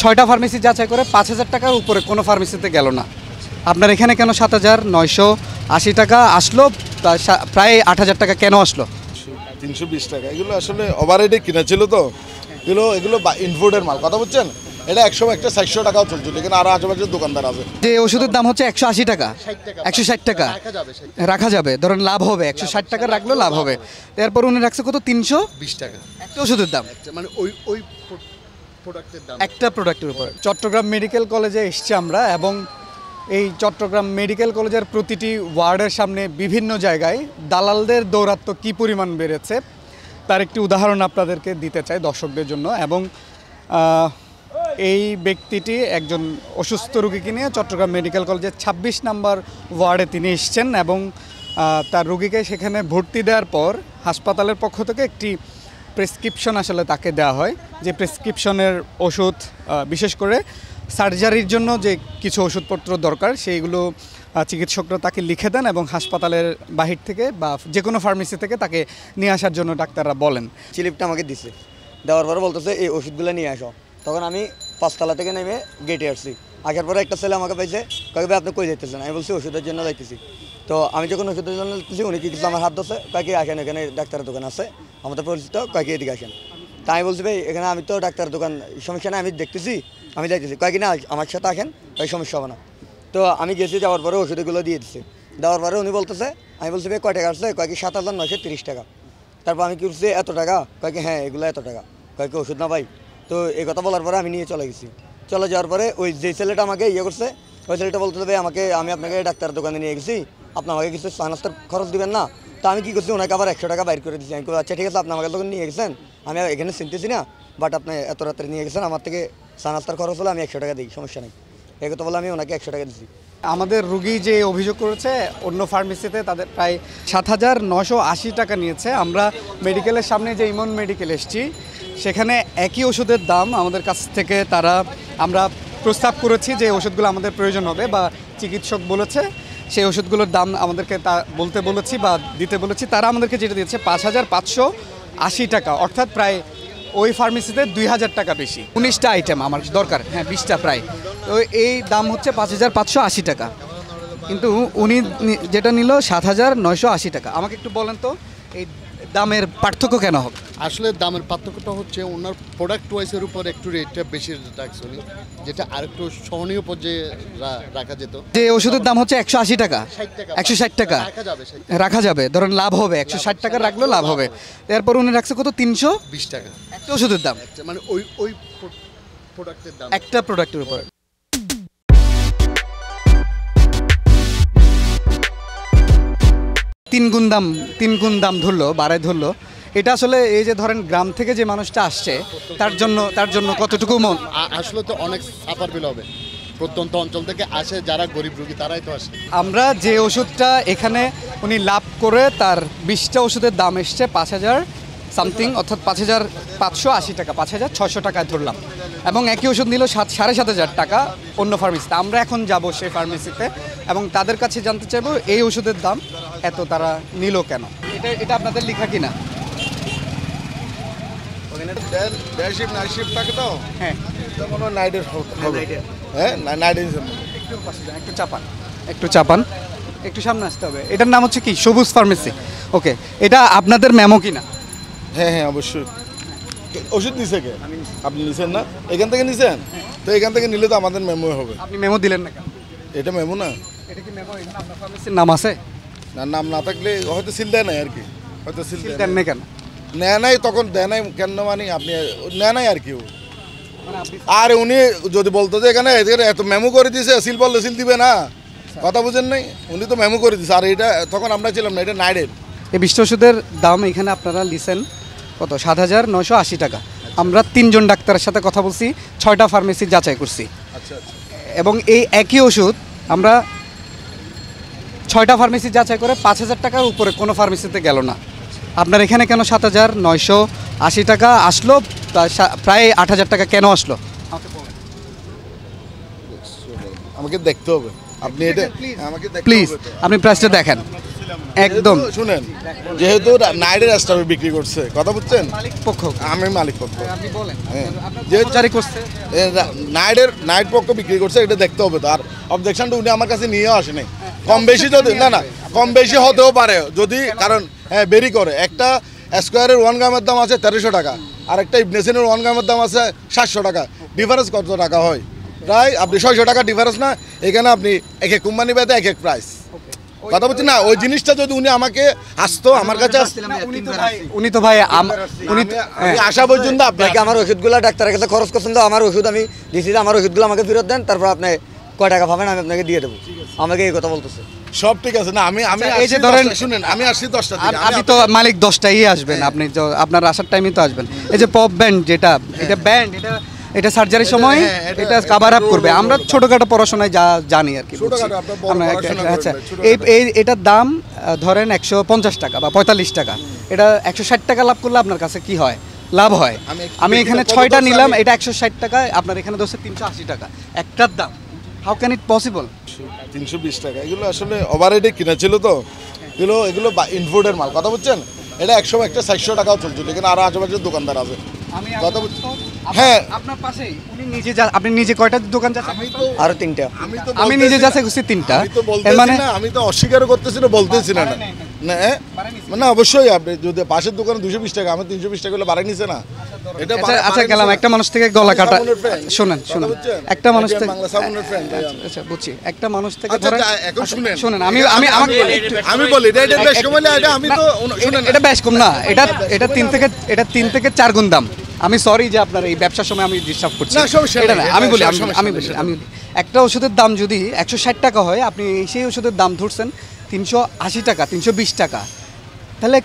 6টা ফার্মেসি যাচাই করে 5,000 টাকার উপরে কোনো ফার্মেসিতে গেল না। আপনার এখানে কেন 7,980 টাকা আসলো, প্রায় 8,000 টাকা কেন আসলো? 320 টাকা, এগুলো আসলে ওভাররেটে কিনা ছিল তো, এগুলো ইনপুটের মাল, কথা বুঝছেন। এটা 100 টাকাও চলছিল, এখানে আরো আশেপাশের দোকানদার আছে। যে ওষুধের দাম হচ্ছে 180 টাকা, 160 টাকা রাখা যাবে, ধরেন লাভ হবে, 160 টাকা রাখলেও লাভ হবে। এরপর উনি রাখছে কত, 320 টাকা একটা ওষুধের দাম, মানে ওই প্রোডাক্টের দাম, একটা প্রোডাক্টের উপর। চট্টগ্রাম মেডিকেল কলেজে এসেছি আমরা, এবং এই চট্টগ্রাম মেডিকেল কলেজের প্রতিটি ওয়ার্ডের সামনে বিভিন্ন জায়গায় দালালদের দৌরাত্ম্য কী পরিমাণ বেড়েছে তার একটি উদাহরণ আপনাদেরকে দিতে চাই দর্শকদের জন্য। এবং এই ব্যক্তিটি একজন অসুস্থ রোগীকে নিয়ে চট্টগ্রাম মেডিকেল কলেজের 26 নম্বর ওয়ার্ডে তিনি এসছেন, এবং তার রোগীকে সেখানে ভর্তি দেওয়ার পর হাসপাতালের পক্ষ থেকে একটি প্রেসক্রিপশন আসলে তাকে দেওয়া হয়, যে প্রেসক্রিপশনের ওষুধ, বিশেষ করে সার্জারির জন্য যে কিছু ওষুধপত্র দরকার সেইগুলো চিকিৎসকরা তাকে লিখে দেন, এবং হাসপাতালের বাহির থেকে বা যে কোনো ফার্মেসি থেকে তাকে নিয়ে আসার জন্য ডাক্তাররা বলেন। স্লিপটা আমাকে দিছে, দেওয়ার পরে বলতেছে এই ওষুধগুলো নিয়ে আসো। তখন আমি 5 তলা থেকে নেমে গেটে আসছি। আসার পরে একটা ছেলে আমাকে পাইছে, কয়েক ভাই আপনি কই যাইতেছেন? আমি বলছি ওষুধের জন্য যাইতেছি। তো আমি যখন ওষুধের জন্য যাইতেছি, উনি কি কিছু আমার হাত ধরছে, কয়েকে আসেন, এখানে ডাক্তারের দোকান আছে আমাদের পরিচিত, কয়েকে এদিকে আসেন। তাই আমি বলছি ভাই এখানে আমি তো ডাক্তারের দোকান, সমস্যা না, আমি দেখতেছি, আমি যাইতেছি। কয়েক না আমার সাথে আসেন, ওই সমস্যা হবে না। তো আমি গেছি, যাওয়ার পরে ওষুধগুলো দিয়ে দিচ্ছে। দেওয়ার পরে উনি বলতেছে, আমি বলছি ভাই কয় টাকা আসছে? কয়েক 7,930 টাকা। তারপর আমি কি বলছি এত টাকা? কয়েক হ্যাঁ এগুলো এত টাকা। কয়েক ওষুধ না ভাই। তো এই কথা বলার পরে আমি নিয়ে চলে গেছি। চলে যাওয়ার পরে ওই যে ছেলেটা আমাকে করছে, ওই ছেলেটা বলতে ভাই আমি আপনাকে ডাক্তারের দোকানে নিয়ে গেছি, আপনি আমাকে কিছু চা নাস্তার খরচ দিবেন না? তো আমি কী করছি, ওনাকে আবার 100 টাকা বাইর করে দিচ্ছি। আমি আচ্ছা ঠিক আছে, আপনি আমাকে তখন নিয়ে গেছেন, আমি এখানে চিনতেছি না, বাট আপনি এত রাত্রে নিয়ে গেছেন, আমার থেকে চা নাস্তার খরচ হলে আমি 100 টাকা দিই, সমস্যা নেই। এই কথা বলে আমি ওনাকে 100 টাকা দিচ্ছি। আমাদের রুগী যে অভিযোগ করেছে অন্য ফার্মেসিতে তাদের প্রায় 7,980 টাকা নিয়েছে। আমরা মেডিকেলের সামনে যে ইমন মেডিকেল এসেছি, সেখানে একই ওষুধের দাম আমাদের কাছ থেকে আমরা প্রস্তাব করেছি যে ওষুধগুলো আমাদের প্রয়োজন হবে বা চিকিৎসক বলেছে সেই ওষুধগুলোর দাম আমাদেরকে বলতে বলেছি বা দিতে বলেছি। তারা আমাদেরকে যেটা দিয়েছে 5,580 টাকা, অর্থাৎ প্রায় ওই ফার্মেসিতে 2,000 টাকা বেশি। 19টা আইটেম আমার দরকার, হ্যাঁ 20টা প্রায়। তো এই দাম হচ্ছে 5,580 টাকা, কিন্তু উনি যেটা নিল 7,980 টাকা। আমাকে একটু বলেন তো এই দামের পার্থক্য কেন হবে? আসলে দামের পার্থক্যটা হচ্ছে ওনার প্রোডাক্ট ওয়াইজের উপর একটু রেটটা বেশি রাখছে উনি, যেটা আরেকটু সহনীয় পর্যায়ে রাখা যেত। যে ওষুধের দাম হচ্ছে 180 টাকা, 160 টাকা রাখা যাবে, ধরেন লাভ হবে, 160 টাকা রাখলেও লাভ হবে। এরপর উনি রাখছে কত, 320 টাকা একটা ওষুধের দাম, মানে ওই প্রোডাক্টের দাম, একটা প্রোডাক্টের উপর। তিন গুণ দাম ধরলো, বাড়ায় ধরলো। এটা আসলে এই যে ধরেন গ্রাম থেকে যে মানুষটা আসছে তার জন্য কতটুকু আসলে তো অনেক সাফার বিল হবে। প্রত্যন্ত অঞ্চল থেকে আসে যারা গরিব রোগী, তারাই তো আসে। আমরা যে ওষুধটা এখানে উনি লাভ করে তার 20টা ওষুধের দাম এসছে 5,000 সামথিং, অর্থাৎ 5,580 টাকা, 5,600 টাকায় ধরলাম, এবং একই ওষুধ নিল 7,500 টাকা অন্য ফার্মেসিতে। আমরা এখন যাব সেই ফার্মেসিতে এবং তাদের কাছে জানতে চাইবো এই ওষুধের দাম এত তারা নিল কেন। এটা আপনাদের লেখা কিনা? হ্যাঁ, একটু চাপান, একটু সামনে আসতে হবে। এটার নাম হচ্ছে কি, সবুজ ফার্মেসি। ওকে, এটা আপনাদের মেমো কিনা? হ্যাঁ হ্যাঁ অবশ্যই। ওষুধ নিছে কে? আপনি নিছেন না? এখান থেকে নিছেন? তো এখান থেকে নিলে তো আমাদের মেমো হবে। আপনি মেমো দিলেন না কেন? এটা মেমো না। এটা কি মেমো? এখানে আপনার ফার্মেসির নাম আছে? না, নাম না থাকলে হয়তো সিল দেয় নাই আর কি, হয়তো সিল দেন না কেন? নেয় নাই, তখন দেয় নাই কেন, মানে আপনি নেয় নাই আর কি। আর উনি যদি বলতো যে এখানে এত মেমো করে দিয়েছে, সিল বললে সিল দিবে না, কথা বুঝেন নাই? উনি তো মেমো করে দিয়েছে, আর এটা তখন আমরা ছিলাম না, এটা নাইডের। এই 20টা ওষুধের দাম এখানে আপনারা লিখেন কত, 7,980 টাকা। আমরা 3জন ডাক্তারের সাথে কথা বলছি, 6টা ফার্মেসি যাচাই করছি। আচ্ছা আচ্ছা। এবং এই একই ওষুধ আমরা 6টা ফার্মেসি যাচাই করে 5,000 টাকার উপরে কোনো ফার্মেসিতে গেল না। আপনার এখানে কেন 7,980 টাকা আসলো, প্রায় 8,000 টাকা কেন আসলো? আমাকে দেখতে হবে, আপনি এটা আমাকে প্লিজ আপনি প্রাইসটা দেখেন। একদম শুনেন, যেহেতু নাইটের স্টাফে বিক্রি করছে, কথা বুঝছেন, মালিক পক্ষ আমি মালিক পক্ষ, আপনি বলেন হ্যাঁ। যেহেতু জারি করছে নাইট পক্ষ বিক্রি করছে, এটা দেখতে হবে তো। আর অবজেকশনটা উনি আমার কাছে নিয়েও আসেনি। কম বেশি যদি না কম বেশি হতেও পারে যদি, কারণ হ্যাঁ বেরি করে। একটা স্কোয়ারের 1 গ্রামের দাম আছে 1300 টাকা, আর একটা ইবনেসিনের 1 গ্রামের দাম আছে 700 টাকা। ডিফারেন্স কত টাকা হয়? প্রায় আপনি 600 টাকা ডিফারেন্স না? এখানে আপনি এক এক কোম্পানি বেঁধে এক এক প্রাইস, কথা বলছি না। ওই জিনিসটা যদি উনি আমাকে আসতো, আমার কাছে উনি তো ভাই উনি তো- আমি আসা পর্যন্ত আপনাকে আপনাকে আমার ওষুধগুলো ডাক্তারের কাছে খরচ করছেন, তো আমার ওষুধ আমি দিয়েছি, আমার ওষুধগুলো আমাকে ফেরত দেন, তারপর আপনি কয় টাকা পাবেন আমি আপনাকে দিয়ে দেবো। আমাকে এই কথা বলতেছে। সব ঠিক আছে না। আমি আচ্ছা, এই যে আসছি ধরেন 10টা, শুনেন, আমি আসছি 10টা আর থেকে। আপনি তো মালিক 10টাই আসবেন, আপনি তো আপনার আসার টাইমে তো আসবেন। এই যে পপ ব্যান্ড যেটা, এটা ব্যান্ড, এটা সার্জারির সময় হ্যাঁ, এটা কভার আপ করবে। আমরা ছোটখাটো পড়াশোনায় যা জানি আর কি, বুঝছি। ছোটখাটো আপনার বড় আমরা পড়াশোনা আচ্ছা, করবেন, ছোটখাটো। এটার দাম ধরেন 150 টাকা বা 45 টাকা, এটা 160 টাকা লাভ করলে আপনার কাছে কি হয়? লাভ হয়। আমি এখানে 6টা নিলাম, এটা 160 টাকা, আপনার এখানে ধরছে 380 টাকা একটার দাম। How can it possible? 320 টাকা, এগুলো আসলে ওভাররেটে কিনা ছিল তো। এগুলো ইনফুডের মাল, কথা বুঝছেন। এটা 100 একটা 400 টাকাও চলছিল, এখানে আরো আশেপাশের দোকানদার আছে, কথা বুঝছেন। হ্যাঁ, আপনার পাশেই উনি নিজে আপনি নিজে কয়টা দোকান যাচ্ছেন? আরো 3টা। আমি নিজে যাচ্ছে করছি 3টা। আমি তো বলতেছি মানে না, আমি তো অস্বীকারও করতেছি না, বলতেছি না না না অবশ্যই। আপনি যদি পাশের দোকানে 220 টাকা, আমি 320 টাকা হলে বাড়াই নিছে না। এটা আচ্ছা গেলাম, একটা মানুষ থেকে গলা কাটা। সাবুনের friend। শুনেন কথা বুঝছেন? একটা মানুষ থেকে বাংলা সাবুনের friend, তাই আমি। আচ্ছা বুঝছি, একটা মানুষ থেকে আচ্ছা, ধরেন এখন শুনেন, শুনেন, আমি আমাকে আমি বলি এটা বেশ কম হলে এটা আমি তো শুনেন, এটা বেশ কম না, এটা 3 থেকে 4 গুণ দাম। আমি সরি যে আপনার এই ব্যবসার সময় আমি ডিস্টার্ব করছি, না, সমস্যা এটা নেই, না। আমি এটা বলি সমস্যা আমি নেই, বলি আমি বলি, একটা ওষুধের দাম যদি 160 টাকা হয়, আপনি সেই ওষুধের দাম ধরছেন 380 টাকা, 320 টাকা, তাহলে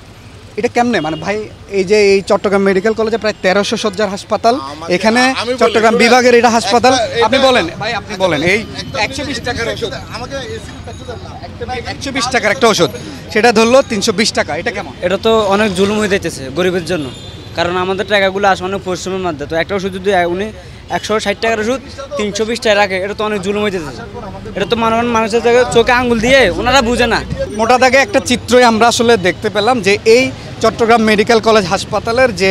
এটা কেমনে? মানে ভাই, এই যে এই চট্টগ্রাম মেডিকেল কলেজে প্রায় 1300 শয্যার হাসপাতাল, এখানে আমি বলি, চট্টগ্রাম শুনেন, বিভাগের এটা হাসপাতাল। এটা- আপনি বলেন ভাই, আপনি বলেন এই 120 টাকার ওষুধ, আমাকে এসি 120 টাকার একটা ওষুধ, সেটা ধরলো 320 টাকা, এটা কেমন? এটা তো অনেক জুলুম হয়ে যাইতেছে গরিবের জন্য, কারণ আমাদের টাকাগুলো আসে অনেক পরিশ্রমের মধ্যে। তো একটা ওষুধ যদি উনি 160 টাকার ওষুধ 320 টাকা রাখে, এটা তো অনেক জুলুম হয়ে যেতেছে। এটা তো মানুষের চোখে আঙ্গুল দিয়ে ওনারা বুঝে না। মোটা দাগে একটা চিত্রই আমরা আসলে দেখতে পেলাম যে এই চট্টগ্রাম মেডিকেল কলেজ হাসপাতালের যে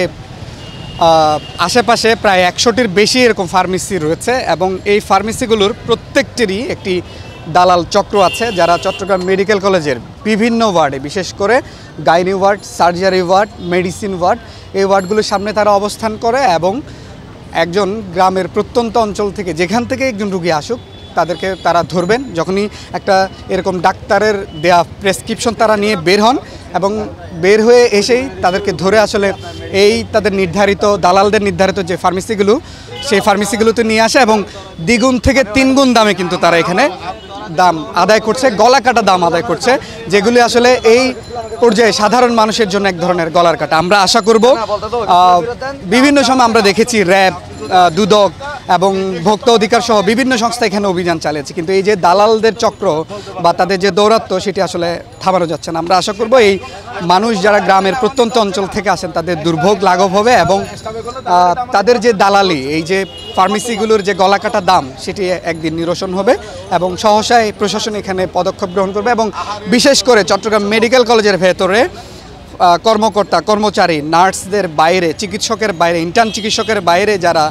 আশেপাশে প্রায় 100টির বেশি এরকম ফার্মেসি রয়েছে, এবং এই ফার্মেসিগুলোর প্রত্যেকটিরই একটি দালাল চক্র আছে, যারা চট্টগ্রাম মেডিকেল কলেজের বিভিন্ন ওয়ার্ডে, বিশেষ করে gynae ward, surgery ward, medicine ward, এই ওয়ার্ডগুলোর সামনে তারা অবস্থান করে, এবং একজন গ্রামের প্রত্যন্ত অঞ্চল থেকে যেখান থেকে একজন রুগী আসুক, তাদেরকে তারা ধরবেন। যখনই একটা এরকম ডাক্তারের দেয়া প্রেসক্রিপশন তারা নিয়ে বের হন, এবং বের হয়ে এসেই তাদেরকে ধরে আসলে এই তাদের নির্ধারিত, দালালদের নির্ধারিত যে ফার্মেসিগুলো, সেই ফার্মেসিগুলোতে নিয়ে আসে, এবং দ্বিগুণ থেকে 3 গুণ দামে কিন্তু তারা এখানে দাম আদায় করছে, গলা কাটা দাম আদায় করছে, যেগুলি আসলে এই পর্যায়ে সাধারণ মানুষের জন্য এক ধরনের গলার কাটা। আমরা আশা করব বিভিন্ন সময় আমরা দেখেছি র্যাব, দুদক এবং ভোক্তা অধিকার সহ বিভিন্ন সংস্থা এখানে অভিযান চালিয়েছে, কিন্তু এই যে দালালদের চক্র বা তাদের যে দৌরাত্ম্য, সেটি আসলে থামানো যাচ্ছে না। আমরা আশা করব এই মানুষ যারা গ্রামের প্রত্যন্ত অঞ্চল থেকে আসেন, তাদের দুর্ভোগ লাঘব হবে, এবং তাদের যে দালালি, এই যে ফার্মেসিগুলোর যে গলাকাটা দাম, সেটি একদিন নিরসন হবে, এবং সহসায় প্রশাসন এখানে পদক্ষেপ গ্রহণ করবে। এবং বিশেষ করে চট্টগ্রাম মেডিকেল কলেজের ভেতরে কর্মকর্তা, কর্মচারী, নার্সদের বাইরে, চিকিৎসকের বাইরে, ইন্টার্ন চিকিৎসকের বাইরে যারা,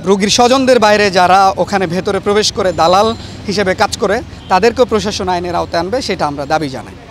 রোগীর স্বজনদের বাইরে যারা ওখানে ভেতরে প্রবেশ করে দালাল হিসেবে কাজ করে, তাদেরকেও প্রশাসন আইনের আওতায় আনবে, সেটা আমরা দাবি জানাই।